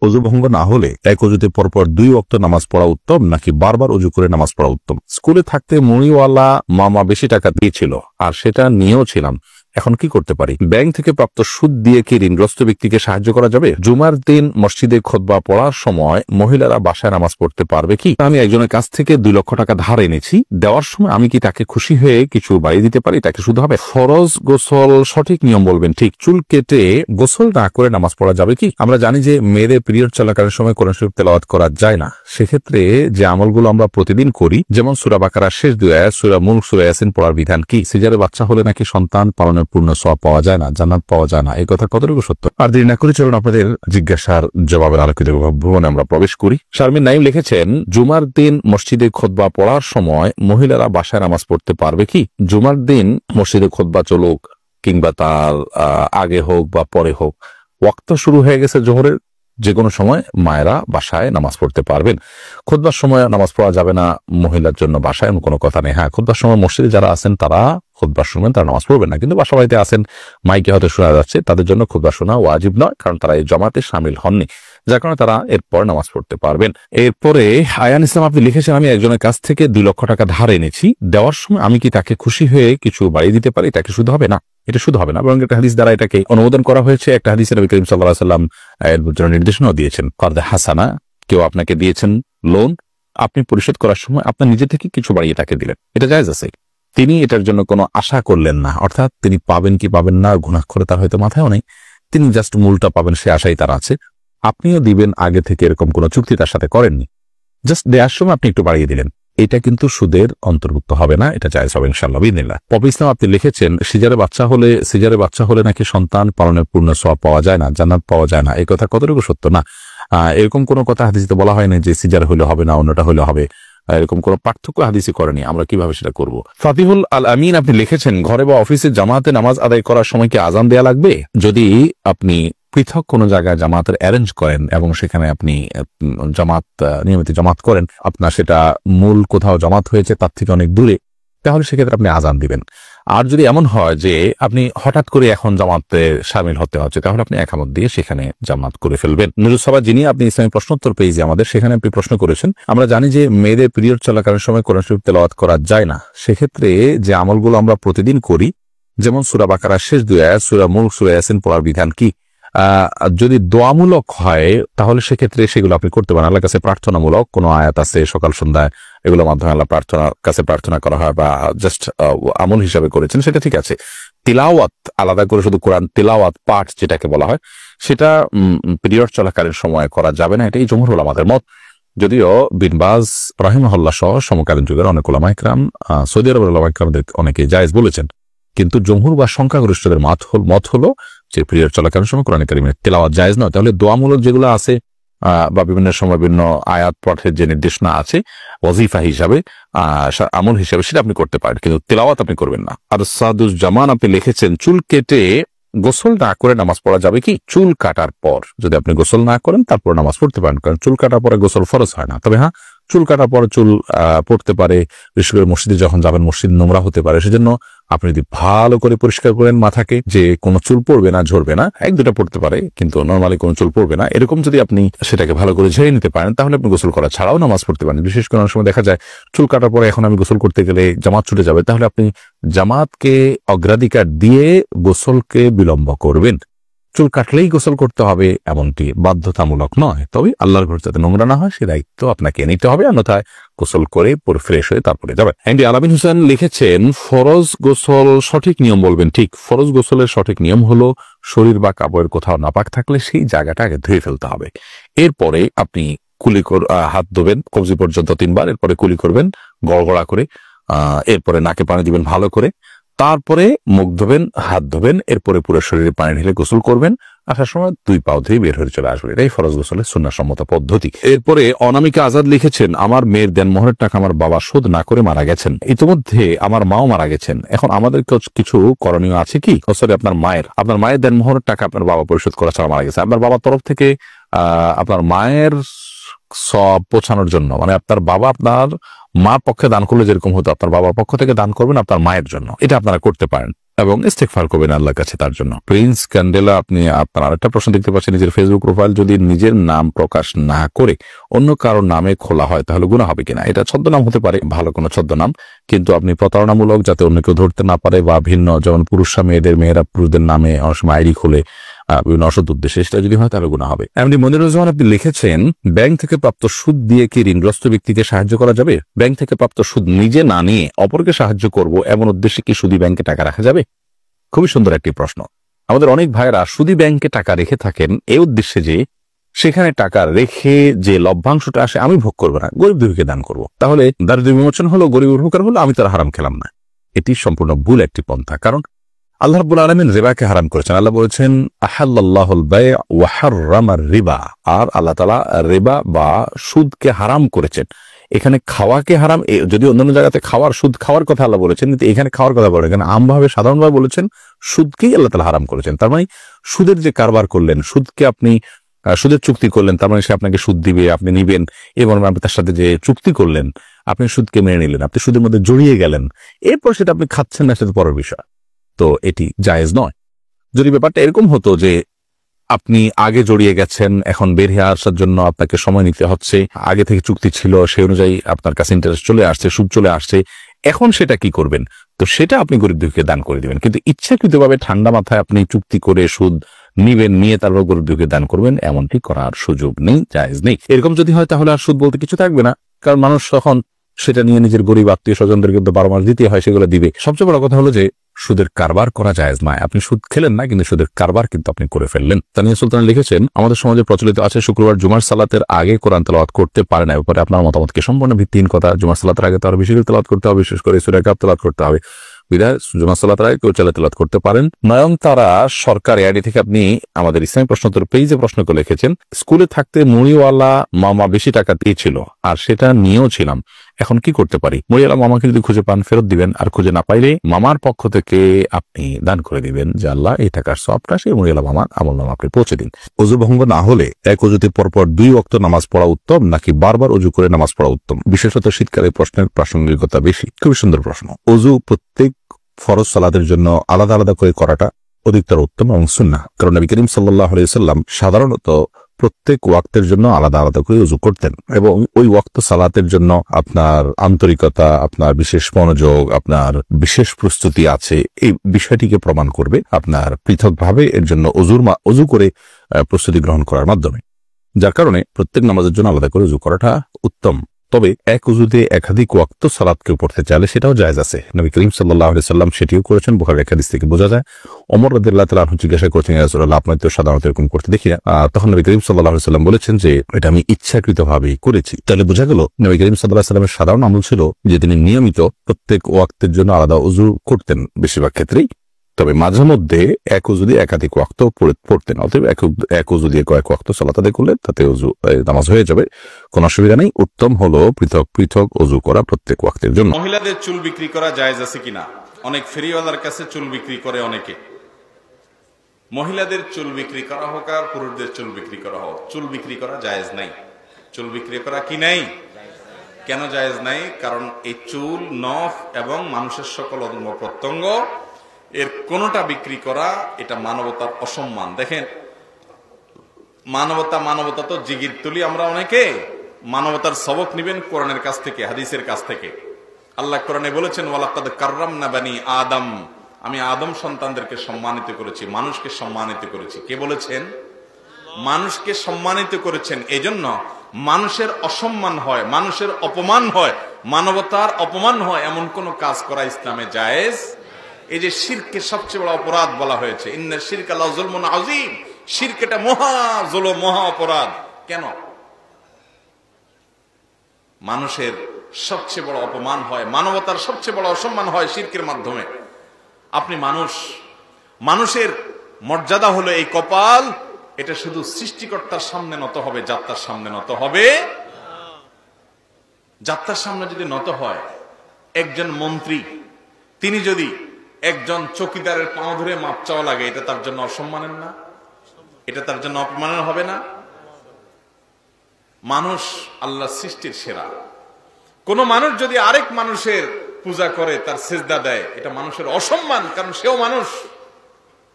অজু ভঙ্গ না হলে এক অজুতে পরপর 2 ওয়াক্ত নামাজ পড়া উত্তম নাকি বারবার অজু করে নামাজ পড়া উত্তম? স্কুলে থাকতে মুড়িওয়ালা মামা বেশি টাকা দিয়েছিল আর সেটা নিয়েও ছিলাম, এখন কি করতে পারি? ব্যাংক থেকে প্রাপ্ত সুদ দিয়ে কি ঋণগ্রস্ত ব্যক্তিকে সাহায্য করা যাবে? জুমার দিন মসজিদে খুতবা পড়ার সময় মহিলারা বাসায় নামাজ পড়তে পারবে কি? আমি একজনের কাছ থেকে 2 লক্ষ টাকা ধার এনেছি, দেওয়ার সময় আমি কি তাকে খুশি হয়ে কিছু বাড়িয়ে দিতে পারি? তাকে শুধু হবে? ফরজ গোসল সঠিক নিয়ম বলবেন ঠিক, চুল কেটে গোসল না করে নামাজ পড়া যাবে কি? আমরা জানি যে মেয়েদের পিরিয়ড চলাকালীন সময় কোরআন শরীফ তেলাওয়াত করা যায় না, সেক্ষেত্রে যে আমলগুলো আমরা প্রতিদিন করি, যেমন সূরা বাকারার শেষ 2 আয়াত, সূরা মুলক, সূরা ইয়াসিন পড়ার বিধান কি? সিজারে বাচ্চা হলে নাকি সন্তান পালনের পূর্ণ সওয়াব পাওয়া যায় না, জান্নাত পাওয়া যায় না, এই কথা কতটুকু সত্য? আর দেরি না করে চলুন আপনাদের জিজ্ঞাসার জবাবের আলোকিত ভবনে আমরা প্রবেশ করি। শারমিন নাইম লিখেছেন, জুমার দিন মসজিদে খুতবা পড়ার সময় মহিলারা বাসায় নামাজ পড়তে পারবে কি? জুমার দিন মসজিদে খুতবা চলুক কিংবা তার আগে হোক বা পরে হোক, ওয়াক্ত শুরু হয়ে গেছে জোহরের, যে কোনো সময় মায়েরা বাসায় নামাজ পড়তে পারবেন। খুতবার সময় নামাজ পড়া যাবে না মহিলার জন্য বাসায়, এমন কোনো কথা নেই। হ্যাঁ, খুতবার সময় মসজিদে যারা আছেন তারা খুতবার শুনবেন, তারা নামাজ পড়বেন না, কিন্তু বাসা বাড়িতে আছেন, মাইকে হয়তো শোনা যাচ্ছে, তাদের জন্য খুতবা শোনা ওয়াজিব নয়, কারণ তারা এই জমাতে শামিল হননি, যার কারণে তারা এরপর নামাজ পড়তে পারবেন। এরপরে আয়ান ইসলাম আপনি লিখেছেন, আমি একজনের কাছ থেকে 2 লক্ষ টাকা ধার এনেছি, দেওয়ার সময় আমি কি তাকে খুশি হয়ে কিছু বাড়িয়ে দিতে পারি? তাকে শুধু হবে না, এটা শুধু হবে না, বরং একটা হাদিস দ্বারা এটাকে অনুমোদন করা হয়েছে। একটা হাদিসে নবী করিম সাল্লাল্লাহু আলাইহি ওয়াসাল্লাম এর জন্য নির্দেশনাও দিয়েছেন, কারদে হাসানা, কেউ আপনাকে দিয়েছেন লোন, আপনি পরিশোধ করার সময় আপনার নিজে থেকে কিছু বাড়িয়ে তাকে দিলেন, এটা জায়েজ আছে। তিনি এটার জন্য কোনো আশা করলেন না, অর্থাৎ তিনি পাবেন কি পাবেন না গুনাহ করে তার হয়তো মাথায়ও নেই, তিনি জাস্ট মূলটা পাবেন সে আশাই তার আছে। আপনিও দিবেন আগে থেকে এরকম কোনো চুক্তি তার সাথে করেননি, জাস্ট দেওয়ার সময় আপনি একটু বাড়িয়ে দিলেন, এটা কিন্তু সুদের অন্তর্ভুক্ত হবে না, এটা জায়েজ হবে ইনশাআল্লাহ বিইذনিল্লাহ। পপি ইসলাম আপনি লিখেছেন, সিজারে বাচ্চা হলে নাকি সন্তান পালনের পূর্ণ সওয়াব পাওয়া যায় না, জান্নাত পাওয়া যায় না, এই কথা কতটুকু সত্য? না, এরকম কোনো কথা হাদিসে বলা হয় না যে সিজার হলে হবে না অন্যটা হলে হবে, এরকম কোনো পার্থক্য হাদিসে করেনি, আমরা কিভাবে সেটা করব? ফাতিহুল আল আমিন আপনি লিখেছেন, ঘরে বা অফিসে জামাতে নামাজ আদায় করার সময় কি আজান দেয়া লাগবে? যদি আপনি পৃথক কোনো জায়গায় জামাতের অ্যারেঞ্জ করেন এবং সেখানে আপনি নিয়মিত জামাত করেন, আপনার সেটা মূল কোথাও জামাত হয়েছে তার থেকে অনেক দূরে, তাহলে সেক্ষেত্রে আপনি আজান দিবেন। আর যদি এমন হয় যে আপনি হঠাৎ করে এখন জামাতে শামিল হতে হচ্ছে, তাহলে আপনি একামত দিয়ে সেখানে জামাত করে ফেলবেন। নুরুসভা যিনি আপনি ইসলামী প্রশ্নোত্তর পেয়েছি আমাদের, সেখানে আপনি প্রশ্ন করেছেন, আমরা জানি যে মেয়েদের পিরিয়ড চলাকালীন সময় কোরআন শরীফ তেলাওয়াত করা যায় না, সেক্ষেত্রে যে আমলগুলো আমরা প্রতিদিন করি, যেমন সূরা বাকারার শেষ 2 আয়াত, সূরা মুলক, সূরা ইয়াসিন পড়ার বিধান কি? যদি দোয়ামূলক হয় তাহলে সেক্ষেত্রে সেগুলো আপনি করতে পারেন। আল্লাহর কাছে প্রার্থনামূলক কোনো আয়াত আছে সকাল সন্ধ্যায়, এগুলোর মাধ্যমে আল্লাহ কাছে প্রার্থনা করা হয় বা জাস্ট আমল হিসাবে করেছেন, সেটা ঠিক আছে। তিলাওয়াত আলাদা করে শুধু কোরআন তিলাওয়াত পাঠ যেটাকে বলা হয়, সেটা পিরিয়ড চলাকালীন সময় করা যাবে না, এটাই জমহুর উলামাদের মত। যদিও বিন বাজ রাহিমাহুল্লাহ সহ সমকালীন যুগের অনেক উলামা ইকরাম, সৌদি আরবের উলামা ইকরামদের অনেকে জায়েজ বলেছেন, কিন্তু জমহুর বা সংখ্যাগরিষ্ঠদের মত হলো যে পিরিয়ড চলাকালীন সময় কোরআন কারীমের তেলাওয়াত জায়েজ নয়। তাহলে দোয়ামূলক যেগুলো আছে বা বিভিন্ন সময় বিভিন্ন আয়াত পাঠের যে নির্দেশনা আছে ওয়াজিফা হিসাবে, আমল হিসাবে, সেটা আপনি করতে পারেন, কিন্তু তেলাওয়াত আপনি করবেন না। আর সাদুজ্জামান আপনি লিখেছেন, চুল কেটে গোসল না করে নামাজ পড়া যাবে কি? চুল কাটার পর যদি আপনি গোসল না করেন তারপর নামাজ পড়তে পারেন, কারণ চুল কাটার পরে গোসল ফরজ হয় না। তবে হ্যাঁ, চুল কাটার পর চুল পড়তে পারে, বিশেষ করে মসজিদে যখন যাবেন মসজিদ নোংরা হতে পারে, সেজন্য আপনি যদি ভালো করে পরিষ্কার করেন মাথাকে, যে কোনো চুল পড়বে না, ঝরবে না, 1-2টা পড়তে পারে কিন্তু নর্মালি কোনো চুল পড়বে না, এরকম যদি আপনি সেটাকে ভালো করে ঝেড়ে নিতে পারেন, তাহলে আপনি গোসল করা ছাড়াও নামাজ পড়তে পারেন। বিশেষ করে অনেক সময় দেখা যায় চুল কাটার পরে এখন আমি গোসল করতে গেলে জামাত ছুটে যাবে, তাহলে আপনি জামাতকে অগ্রাধিকার দিয়ে গোসলকে বিলম্ব করবেন। চুল কাটলেই গোসল করতে হবে এমনটি বাধ্যতামূলক নয়, তবে আল্লাহর ঘর যাতে নোংরা না হয় সে দায়িত্ব আপনাকে নিতে হবে, অন্যথায় গোসল করে পুরো ফ্রেশ হয়ে তারপরে যাবেন। এমডি আলামিন হোসেন লিখেছেন, ফরজ গোসল সঠিক নিয়ম বলবেন ঠিক। ফরজ গোসলের সঠিক নিয়ম হলো শরীর বা কাপড়ের কোথাও নাপাক থাকলে সেই জায়গাটা আগে ধুয়ে ফেলতে হবে, এরপরে আপনি হাত ধোবেন কবজি পর্যন্ত 3 বার, এরপরে কুলি করবেন গড়গড়া করে, এরপরে নাকে পানি দিবেন ভালো করে, তারপরে মুখ ধোবেন, হাত ধোবেন, এরপরে পুরো শরীরে পানি ঢেলে গোসল করবেন, আসার সময় 2 পাও ধুয়ে বের হয়ে চলে আসবেন। এটাই ফরজ গোসলের সুন্নাহসম্মত পদ্ধতি। এরপরে অনামিকা আজাদ লিখেছেন, আমার মেয়ের দেনমোহরের টাকা আমার বাবা শোধ না করে মারা গেছেন, ইতিমধ্যে আমার মাও মারা গেছেন, এখন আমাদের কিছু করণীয় আছে কি? আপনার মায়ের দেনমোহরের টাকা আপনার বাবা পরিশোধ করা ছাড়া মারা গেছে, আপনার বাবার তরফ থেকে আপনার মায়ের সব পৌঁছানোর জন্য, মানে আপনার বাবা আপনার মার পক্ষে দান করলে যেরকম হতো, আপনার বাবার পক্ষ থেকে দান করবেন আপনার মায়ের জন্য, এটা আপনারা করতে পারেন। এবং ইস্তেগফার করবেন আল্লাহর কাছে তার জন্য। প্রিন্স ক্যান্ডেলা, আপনি আপনার আরেকটা প্রশ্ন দেখতে পাচ্ছেন, নিজের ফেসবুক প্রোফাইল যদি নিজের নাম প্রকাশ না করে অন্য কারোর নামে খোলা হয় তাহলে গুনাহ হবে কিনা? এটা ছদ্মনাম হতে পারে, ভালো কোনো ছদ্মনাম, কিন্তু আপনি প্রতারণামূলক, যাতে অন্য কেউ ধরতে না পারে বা ভিন্ন, যেমন পুরুষরা মেয়েদের, মেয়েরা পুরুষদের নামে অনেক সময় আইডি খোলে বিভিন্ন অসৎ উদ্দেশ্যে, সেটা যদি হয় তাহলে গুনাহ হবে। এমনি মনিরুজ্জামান আপনি লিখেছেন, ব্যাংক থেকে প্রাপ্ত সুদ দিয়ে কি ঋণগ্রস্ত ব্যক্তিকে সাহায্য করা যাবে? ব্যাংক থেকে প্রাপ্ত সুদ নিজে না নিয়ে অপরকে সাহায্য করব এমন উদ্দেশ্যে কি সুদী ব্যাংকে টাকা রাখা যাবে? খুবই সুন্দর একটি প্রশ্ন। আমাদের অনেক ভাইয়েরা সুদী ব্যাংকে টাকা রেখে থাকেন এই উদ্দেশ্যে যে সেখানে টাকা রেখে যে লভ্যাংশটা আসে আমি ভোগ করবো না, গরিব দুঃখীকে দান করব, তাহলে দারিদ্র্য বিমোচন হলো, গরিব উপকার হলো, আমি তার হারাম খেলাম না। এটি সম্পূর্ণ ভুল একটি পন্থা। কারণ আল্লাহ রাব্বুল আলামিন রিবাকে হারাম করেছেন। আল্লাহ বলেছেন আহাল্লাল্লাহুল বায়' ওয়া হাররামার রিবা, আর আল্লাহ তাআলা রিবা বা সুদকে হারাম করেছেন। এখানে খাওয়াকে হারাম, যদি অন্যান্য জায়গাতে খাওয়ার সুদ খাওয়ার কথা আল্লাহ বলেছেন, কিন্তু এখানে খাওয়ার কথা বলেন, এখানে আমভাবে সাধারণভাবে বলেছেন সুদকেই আল্লাহ তাআলা হারাম করেছেন। তার মানে সুদের যে কারবার করলেন, সুদকে আপনি সুদের চুক্তি করলেন, তার মানে সে আপনাকে সুদ দিবে, আপনি নিবেন, এবং আপনি তার সাথে যে চুক্তি করলেন, আপনি সুদকে মেনে নিলেন, আপনি সুদের মধ্যে জড়িয়ে গেলেন, এরপর সেটা আপনি খাচ্ছেন না, সেটা পরের বিষয়। তো এটি জায়েজ নয়। যদি ব্যাপারটা এরকম হতো যে আপনি আগে জড়িয়ে গেছেন, এখন বের হয়ে আসার জন্য আপনাকে সময় নিতে হচ্ছে, আগে থেকে চুক্তি ছিল, সেই অনুযায়ী আপনার কাছে ইন্টারেস্ট চলে আসছে, সুদ চলে আসছে, এখন সেটা কি করবেন? তো সেটা আপনি গরিব দুঃখীকে দান করে দিবেন। কিন্তু ইচ্ছাকৃতভাবে ঠান্ডা মাথায় আপনি চুক্তি করে সুদ নিবেন, নিয়ে তারপর গরিব দুঃখীকে দান করবেন, এমনটি করার সুযোগ নেই, জায়েজ নেই। এরকম যদি হয় তাহলে আর সুদ বলতে কিছু থাকবে না, কারণ মানুষ তখন সেটা নিয়ে নিজের গরিব আত্মীয় স্বজনদেরকে 12 মাস দিতে হয়, সেগুলো দিবে। সবচেয়ে বড় কথা হলো যে সুদের কারবার করা জায়েজ নয়। আপনি সুদ খেলেন না, কিন্তু সুদের কারবার কিন্তু আপনি করে ফেললেন। তানিয়া সুলতান লিখেছেন, আমাদের সমাজে প্রচলিত আছে শুক্রবার জুমার সালাতের আগে কোরআন তেলাওয়াত করতে পারে না, ব্যাপারে আপনার মতামত কি? সম্পূর্ণ ভিত্তিহীন কথা। জুমার সালাতের আগে তো আরো বেশি করে তেলাওয়াত করতে হবে, বিশেষ করে সূরা কাহফ তেলাওয়াত করতে হবে। বিধায় জুমার সালাতের আগে কেউ চাইলে তেলাওয়াত করতে পারেন। নয়নতারা সরকার এআইডি থেকে আপনি আমাদের ইসলামী প্রশ্নোত্তর পেজে প্রশ্ন করে লিখেছেন, স্কুলে থাকতে মুড়িওয়ালা মামা বেশি টাকা দিয়েছিল আর সেটা নিয়েও ছিলাম, এখন কি করতে পারি? মুড়িওয়ালা মামাকে যদি খুঁজে পান ফেরত দিবেন, আর খুঁজে না পাইলে মামার পক্ষ থেকে আপনি দান করে দিবেন, যে আল্লাহ এই টাকার সবটা সেই মুড়িওয়ালা মামার আমলনামা আপনি পৌঁছে দিন। অজু ভঙ্গ না হলে এক অজুতে পরপর 2 ওয়াক্ত নামাজ পড়া উত্তম নাকি বারবার অজু করে নামাজ পড়া উত্তম? বিশেষত শীতকালে প্রশ্নের প্রাসঙ্গিকতা বেশি। খুবই সুন্দর প্রশ্ন। অজু প্রত্যেক ফরজ সালাতের জন্য আলাদা আলাদা করে করাটা অধিকতর উত্তম এবং সুন্নাহ। কারণ নবী করিম সাল্লাল্লাহু আলাইহি ওয়াসাল্লাম সাধারণত প্রত্যেক ওয়াক্তের জন্য আলাদা আলাদা করে উযু করতেন, এবং ওই ওয়াক্ত সালাতের জন্য আপনার আন্তরিকতা, আপনার বিশেষ মনোযোগ, আপনার বিশেষ প্রস্তুতি আছে, এই বিষয়টিকে প্রমাণ করবে আপনার পৃথকভাবে এর জন্য অজু করে প্রস্তুতি গ্রহণ করার মাধ্যমে। যার কারণে প্রত্যেক নামাজের জন্য আলাদা করে উযু করাটা উত্তম। তবে এক উযুতে একাধিক ওয়াক্ত সালাত কেউ পড়তে চাইলে সেটাও জায়েজ আছে। নবী করিম সাল্লাল্লাহু আলাইহি ওয়াসাল্লাম সেটিও করেছেন, বুখারীর এক হাদিস থেকে বোঝা যায়। ওমর রাদিয়াল্লাহু তাআলা আনহু জিজ্ঞাসা করেছেন, ইয়া রাসূলুল্লাহ, আপনি তো সাধারণত এরকম করতে দেখি না। তখন নবী করিম সাল্লাল্লাহু আলাইহি ওয়াসাল্লাম বলেছেন যে এটা আমি ইচ্ছাকৃতভাবে করেছি। তাহলে বোঝা গেল নবী করিম সাল্লাল্লাহু আলাইহি ওয়াসাল্লামের সাধারণ আমল ছিল যে তিনি নিয়মিত প্রত্যেক ওয়াক্তের জন্য আলাদা উযু করতেন বেশিরভাগ ক্ষেত্রেই, তবে মাঝে মধ্যে এক উযু দিয়ে একাধিক ওয়াক্ত পড়তেন। অতএব এক উযু দিয়ে কয়েক ওয়াক্ত সালাত আদায় করলে তাতে নামাজ হয়ে যাবে, কোনো অসুবিধা নেই। উত্তম হলো পৃথক পৃথক উযু করা প্রত্যেক ওয়াক্তের জন্য। মহিলাদের চুল বিক্রি করা জায়েজ আছে কিনা? অনেক ফেরিওয়ালার কাছে চুল বিক্রি করে অনেকে। মহিলাদের চুল বিক্রি করা হোক আর পুরুষদের চুল বিক্রি করা হোক, চুল বিক্রি করা জায়েজ নাই। চুল বিক্রি করা কি নাই? কেন জায়েজ নাই? কারণ এই চুল, নখ এবং মানুষের সকল অঙ্গ প্রত্যঙ্গ, এর কোনটা বিক্রি করা এটা মানবতার অসম্মান। দেখেন, মানবতা তো জিগির তুলি আমরা অনেকে। মানবতার সবক নিবেন কোরআনের কাছ থেকে, হাদিসের কাছ থেকে। আল্লাহ কোরআনে বলেছেন, ওয়ালাকাদ কাররামনা বানি আদম, আমি আদম সন্তানদেরকে সম্মানিত করেছি, মানুষকে সম্মানিত করেছি। কে বলেছেন? মানুষকে সম্মানিত করেছেন। এজন্য মানুষের অসম্মান হয়, মানুষের অপমান হয়, মানবতার অপমান হয় এমন কোন কাজ করা ইসলামে জায়েজ। এই যে শিরকে সবচেয়ে বড় অপরাধ বলা হয়েছে, ইন্না শিরকা লাযুলমুন আযীম, শিরক এটা মহা জুলুম, মহা অপরাধ। কেন? মানুষের সবচেয়ে বড় অপমান হয়, মানবতার সবচেয়ে বড় অসম্মান হয় শিরকের মাধ্যমে। আপনি মানুষের মর্যাদা হলো এই কপাল, এটা শুধু সৃষ্টিকর্তার সামনে নত হবে, যাত্রার সামনে নত হবে। যাত্রার সামনে যদি নত হয়, একজন মন্ত্রী তিনি যদি একজন চৌকিদারের পাও ধরে মাপ চাওয়া লাগে, এটা তার জন্য অসম্মানের না? এটা তার জন্য অপমানের হবে না? মানুষ আল্লাহ সৃষ্টির সেরা। কোন মানুষ যদি আরেক মানুষের পূজা করে, তার সিজদা দেয়, এটা মানুষের অসম্মান, কারণ সেও মানুষ।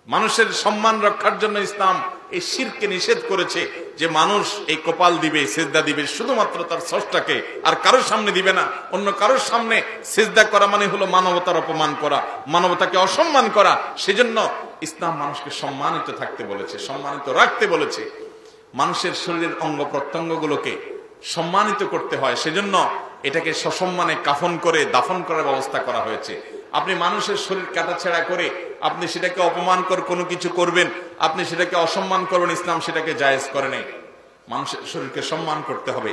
মানুষের সম্মান রক্ষার জন্য ইসলাম এই শিরকে নিষেধ করেছে যে মানুষ এই কপাল দিবে, সিজদা দিবে শুধুমাত্র তার স্রষ্টাকে, আর কারোর সামনে দিবে না। অন্য কারোর সামনে সিজদা করা মানে হলো মানবতার অপমান করা, মানবতাকে অসম্মান করা। সেজন্য ইসলাম মানুষকে সম্মানিত থাকতে বলেছে, সম্মানিত রাখতে বলেছে। মানুষের শরীরের অঙ্গ প্রত্যঙ্গগুলোকে সম্মানিত করতে হয়, সেজন্য এটাকে সসম্মানে কাফন করে দাফন করার ব্যবস্থা করা হয়েছে। আপনি মানুষের শরীর কাটাছেঁড়া করে আপনি সেটাকে অপমান করে কোনো কিছু করবেন, আপনি সেটাকে অসম্মান করবেন, ইসলাম সেটাকে জায়েজ করে নাই। মানুষের শরীরকে সম্মান করতে হবে।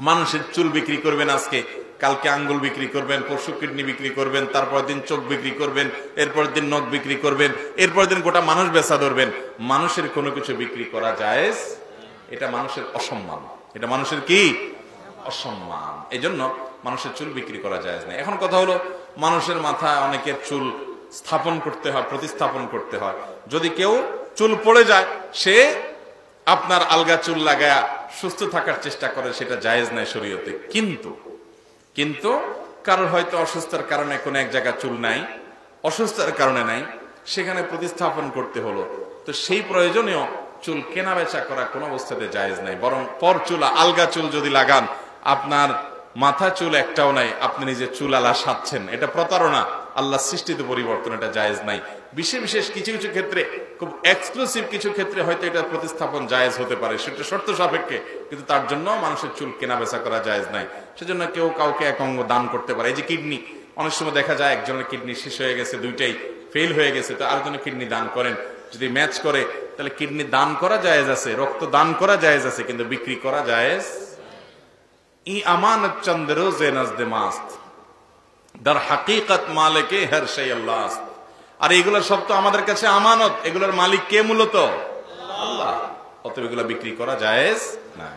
মানুষের চুল বিক্রি করবেন আজকে, কালকে আঙ্গুল বিক্রি করবেন, পরশু কিডনি বিক্রি করবেন, তারপর দিন চোখ বিক্রি করবেন, এরপর দিন নখ বিক্রি করবেন, এরপর দিন গোটা মানুষ বেচা ধরবেন। মানুষের কোনো কিছু বিক্রি করা জায়েজ, এটা মানুষের অসম্মান, এটা মানুষের কি অসম্মান। এই জন্য মানুষের চুল বিক্রি করা জায়েজ না। এখন কথা হলো, মানুষের মাথায় অনেকের চুল স্থাপন করতে হয়, প্রতিস্থাপন করতে হয়। যদি কেউ চুল পড়ে যায়, সে আপনার আলগা চুল লাগায়া সুস্থ থাকার চেষ্টা করে, সেটা জায়েজ নাই শরীয়তে। কিন্তু কারোর হয়তো অসুস্থতার কারণে কোন এক জায়গায় চুল নাই, অসুস্থতার কারণে নাই, সেখানে প্রতিস্থাপন করতে হলো, তো সেই প্রয়োজনীয় চুল কেনা বেচা করা কোন অবস্থাতে জায়েজ নাই। বরং পর চুলা আলগা চুল যদি লাগান, আপনার মাথা চুল একটাও নাই, আপনি নিজে চুল আলা সাধছেন, এটা প্রতারণা, আল্লাহ সৃষ্টিতে পরিবর্তন, এটা জায়েজ নাই। বিশেষ বিশেষ কিছু কিছু ক্ষেত্রে, খুব এক্সক্লুসিভ কিছু ক্ষেত্রে হয়তো এটা প্রতিস্থাপন জায়েজ হতে পারে, সেটা শর্ত সাপেক্ষে, কিন্তু তার জন্য মানুষের চুল কেনা বেচা করা জায়েজ নাই। সেজন্য কেউ কাউকে এক অঙ্গ দান করতে পারে। এই যে কিডনি, অনেক সময় দেখা যায় একজনের কিডনি শেষ হয়ে গেছে, দুইটাই ফেল হয়ে গেছে, তো আরেকজনের কিডনি দান করেন। যদি ম্যাচ করে তাহলে কিডনি দান করা জায়েজ আছে, রক্ত দান করা জায়েজ আছে, কিন্তু বিক্রি করা জায়েজ। ই আমানত চন্দ রোজে নজদে মাস্ত, দার হাকিকত মালিকে হর শাই আল্লাহ। আর এগুলোর সব তো আমাদের কাছে আমানত, এগুলোর মালিক কে? মূলত আল্লাহ। অতএব এগুলো বিক্রি করা জায়েজ না।